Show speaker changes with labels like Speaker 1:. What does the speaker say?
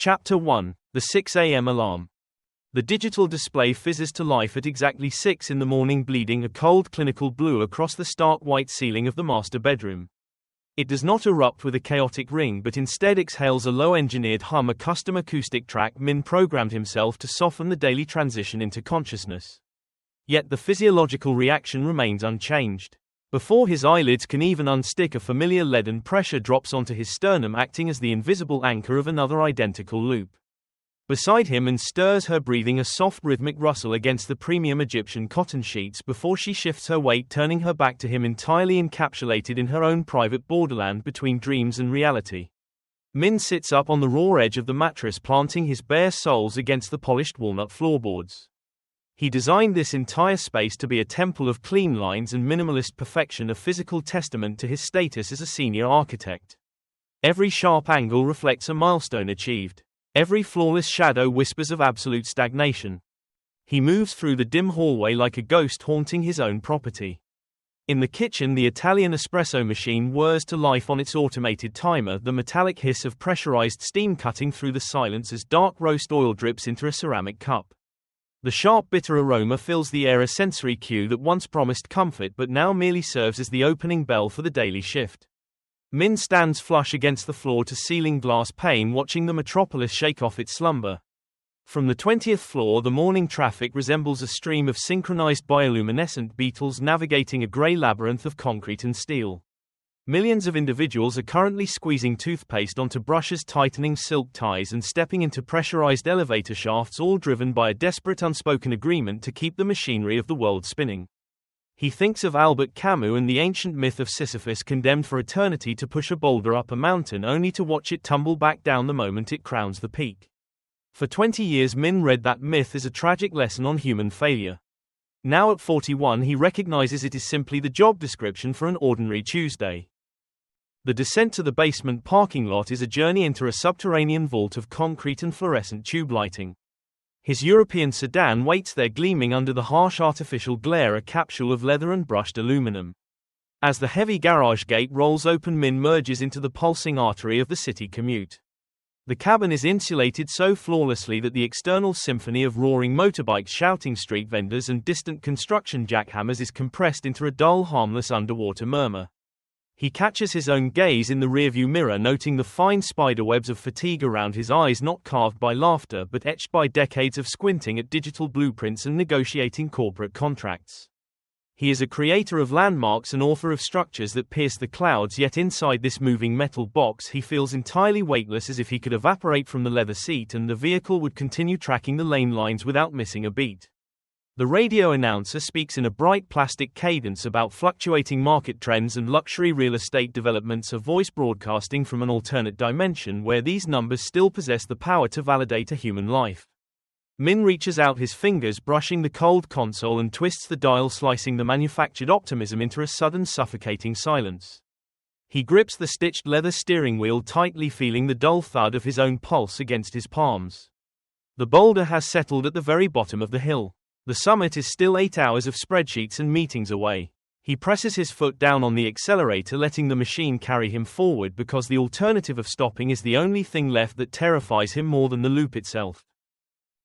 Speaker 1: Chapter 1: The 6 a.m. Alarm. The digital display fizzes to life at exactly 6 in the morning, bleeding a cold clinical blue across the stark white ceiling of the master bedroom. It does not erupt with a chaotic ring but instead exhales a low-engineered hum, a custom acoustic track Min programmed himself to soften the daily transition into consciousness. Yet the physiological reaction remains unchanged. Before his eyelids can even unstick, a familiar leaden pressure drops onto his sternum, acting as the invisible anchor of another identical loop. Beside him, and stirs her breathing, a soft rhythmic rustle against the premium Egyptian cotton sheets before she shifts her weight, turning her back to him, entirely encapsulated in her own private borderland between dreams and reality. Min sits up on the raw edge of the mattress, planting his bare soles against the polished walnut floorboards. He designed this entire space to be a temple of clean lines and minimalist perfection, a physical testament to his status as a senior architect. Every sharp angle reflects a milestone achieved. Every flawless shadow whispers of absolute stagnation. He moves through the dim hallway like a ghost haunting his own property. In the kitchen, the Italian espresso machine whirs to life on its automated timer, the metallic hiss of pressurized steam cutting through the silence as dark roast oil drips into a ceramic cup. The sharp, bitter aroma fills the air, a sensory cue that once promised comfort but now merely serves as the opening bell for the daily shift. Min stands flush against the floor-to-ceiling glass pane, watching the metropolis shake off its slumber. From the 20th floor, the morning traffic resembles a stream of synchronized bioluminescent beetles navigating a gray labyrinth of concrete and steel. Millions of individuals are currently squeezing toothpaste onto brushes, tightening silk ties, and stepping into pressurized elevator shafts, all driven by a desperate unspoken agreement to keep the machinery of the world spinning. He thinks of Albert Camus and the ancient myth of Sisyphus, condemned for eternity to push a boulder up a mountain only to watch it tumble back down the moment it crowns the peak. For 20 years Min read that myth as a tragic lesson on human failure. Now at 41 he recognizes it is simply the job description for an ordinary Tuesday. The descent to the basement parking lot is a journey into a subterranean vault of concrete and fluorescent tube lighting. His European sedan waits there, gleaming under the harsh artificial glare, a capsule of leather and brushed aluminum. As the heavy garage gate rolls open, Min merges into the pulsing artery of the city commute. The cabin is insulated so flawlessly that the external symphony of roaring motorbikes, shouting street vendors, and distant construction jackhammers is compressed into a dull, harmless underwater murmur. He catches his own gaze in the rearview mirror, noting the fine spiderwebs of fatigue around his eyes, not carved by laughter but etched by decades of squinting at digital blueprints and negotiating corporate contracts. He is a creator of landmarks and author of structures that pierce the clouds, yet inside this moving metal box he feels entirely weightless, as if he could evaporate from the leather seat and the vehicle would continue tracking the lane lines without missing a beat. The radio announcer speaks in a bright plastic cadence about fluctuating market trends and luxury real estate developments, a voice broadcasting from an alternate dimension where these numbers still possess the power to validate a human life. Min reaches out his fingers, brushing the cold console, and twists the dial, slicing the manufactured optimism into a sudden suffocating silence. He grips the stitched leather steering wheel tightly, feeling the dull thud of his own pulse against his palms. The boulder has settled at the very bottom of the hill. The summit is still 8 hours of spreadsheets and meetings away. He presses his foot down on the accelerator, letting the machine carry him forward, because the alternative of stopping is the only thing left that terrifies him more than the loop itself.